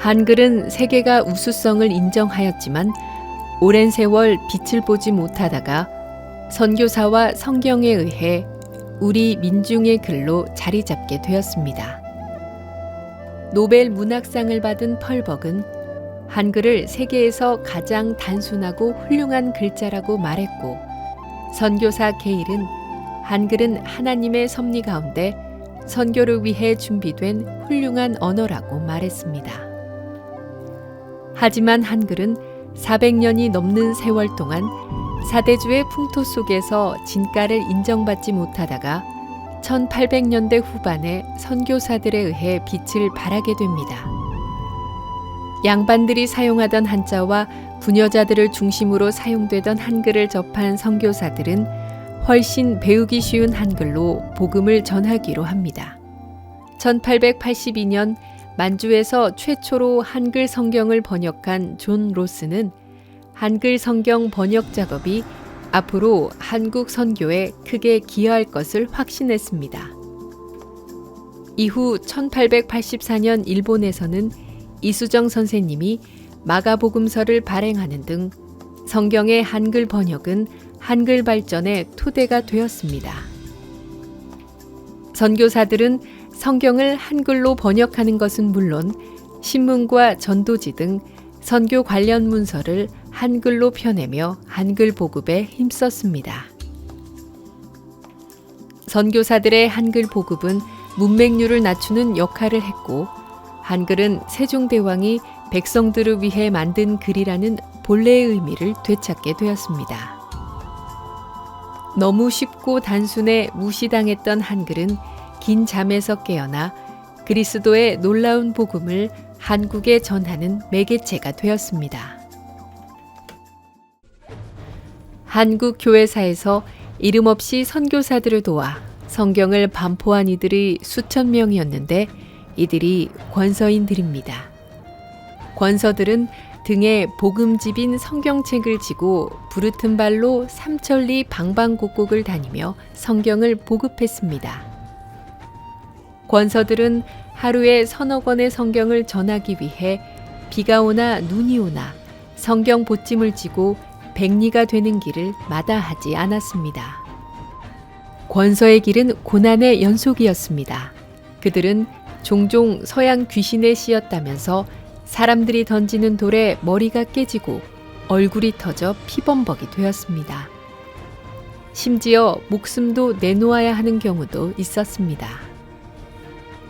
한글은 세계가 우수성을 인정하였지만 오랜 세월 빛을 보지 못하다가 선교사와 성경에 의해 우리 민중의 글로 자리 잡게 되었습니다. 노벨 문학상을 받은 펄벅은 한글을 세계에서 가장 단순하고 훌륭한 글자라고 말했고, 선교사 게일은 한글은 하나님의 섭리 가운데 선교를 위해 준비된 훌륭한 언어라고 말했습니다. 하지만 한글은 400년이 넘는 세월 동안 사대주의 풍토 속에서 진가를 인정받지 못하다가 1800년대 후반에 선교사들에 의해 빛을 발하게 됩니다. 양반들이 사용하던 한자와 부녀자들을 중심으로 사용되던 한글을 접한 선교사들은 훨씬 배우기 쉬운 한글로 복음을 전하기로 합니다. 1882년 만주에서 최초로 한글 성경을 번역한 존 로스는 한글 성경 번역 작업이 앞으로 한국 선교에 크게 기여할 것을 확신했습니다. 이후 1884년 일본에서는 이수정 선생님이 마가복음서를 발행하는 등 성경의 한글 번역은 한글 발전의 토대가 되었습니다. 선교사들은 성경을 한글로 번역하는 것은 물론 신문과 전도지 등 선교 관련 문서를 한글로 펴내며 한글 보급에 힘썼습니다. 선교사들의 한글 보급은 문맹률을 낮추는 역할을 했고, 한글은 세종대왕이 백성들을 위해 만든 글이라는 본래의 의미를 되찾게 되었습니다. 너무 쉽고 단순해 무시당했던 한글은 긴 잠에서 깨어나 그리스도의 놀라운 복음을 한국에 전하는 매개체가 되었습니다. 한국 교회사에서 이름 없이 선교사들을 도와 성경을 반포한 이들이 수천 명이었는데 이들이 권서인들입니다. 권서들은 등에 복음집인 성경책을 지고 부르튼 발로 삼천리 방방곡곡을 다니며 성경을 보급했습니다. 권서들은 하루에 서너 권의 성경을 전하기 위해 비가 오나 눈이 오나 성경 보찜을 지고 백리가 되는 길을 마다하지 않았습니다. 권서의 길은 고난의 연속이었습니다. 그들은 종종 서양 귀신에 씌었다면서 사람들이 던지는 돌에 머리가 깨지고 얼굴이 터져 피범벅이 되었습니다. 심지어 목숨도 내놓아야 하는 경우도 있었습니다.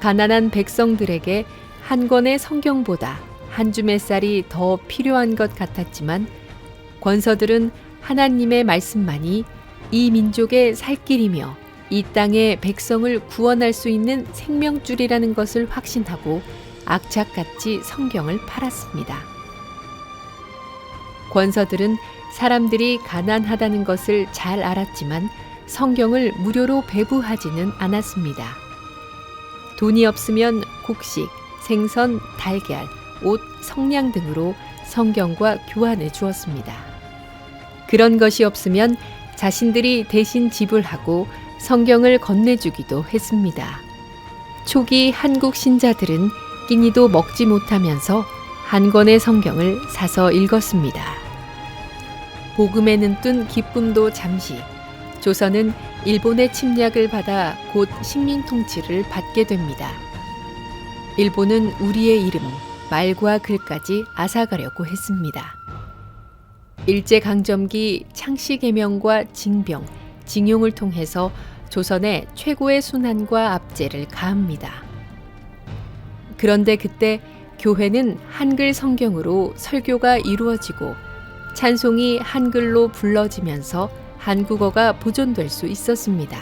가난한 백성들에게 한 권의 성경보다 한 줌의 쌀이 더 필요한 것 같았지만 권서들은 하나님의 말씀만이 이 민족의 살길이며 이 땅의 백성을 구원할 수 있는 생명줄이라는 것을 확신하고 악착같이 성경을 팔았습니다. 권서들은 사람들이 가난하다는 것을 잘 알았지만 성경을 무료로 배부하지는 않았습니다. 돈이 없으면 곡식, 생선, 달걀, 옷, 성냥 등으로 성경과 교환해 주었습니다. 그런 것이 없으면 자신들이 대신 지불하고 성경을 건네주기도 했습니다. 초기 한국 신자들은 끼니도 먹지 못하면서 한 권의 성경을 사서 읽었습니다. 복음에는 뜬 기쁨도 잠시, 조선은 일본의 침략을 받아 곧 식민 통치를 받게 됩니다. 일본은 우리의 이름, 말과 글까지 앗아가려고 했습니다. 일제강점기 창씨개명과 징병, 징용을 통해서 조선에 최고의 순환과 압제를 가합니다. 그런데 그때 교회는 한글 성경으로 설교가 이루어지고 찬송이 한글로 불러지면서 한국어가 보존될 수 있었습니다.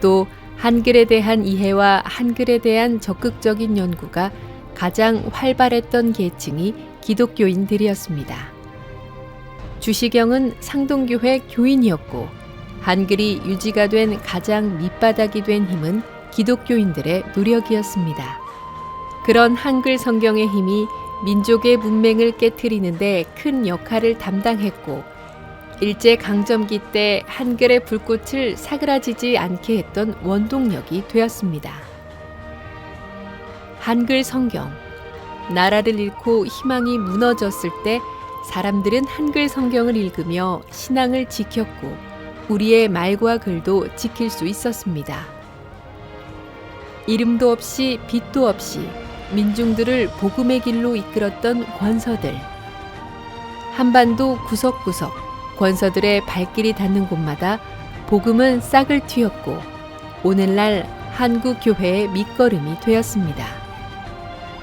또 한글에 대한 이해와 한글에 대한 적극적인 연구가 가장 활발했던 계층이 기독교인들이었습니다. 주시경은 상동교회 교인이었고 한글이 유지가 된 가장 밑바닥이 된 힘은 기독교인들의 노력이었습니다. 그런 한글 성경의 힘이 민족의 문맹을 깨트리는 데 큰 역할을 담당했고 일제강점기 때 한글의 불꽃을 사그라지지 않게 했던 원동력이 되었습니다. 한글 성경, 나라를 잃고 희망이 무너졌을 때 사람들은 한글 성경을 읽으며 신앙을 지켰고 우리의 말과 글도 지킬 수 있었습니다. 이름도 없이 빛도 없이 민중들을 복음의 길로 이끌었던 권서들. 한반도 구석구석 권서들의 발길이 닿는 곳마다 복음은 싹을 틔웠고 오늘날 한국 교회의 밑거름이 되었습니다.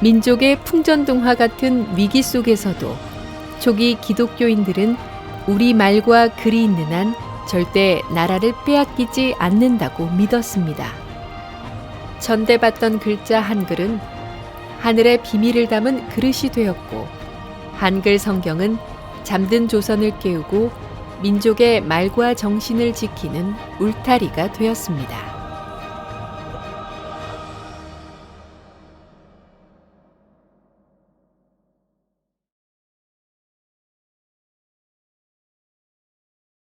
민족의 풍전등화 같은 위기 속에서도 초기 기독교인들은 우리 말과 글이 있는 한 절대 나라를 빼앗기지 않는다고 믿었습니다. 전대받던 글자 한글은 하늘의 비밀을 담은 그릇이 되었고 한글 성경은 잠든 조선을 깨우고 민족의 말과 정신을 지키는 울타리가 되었습니다.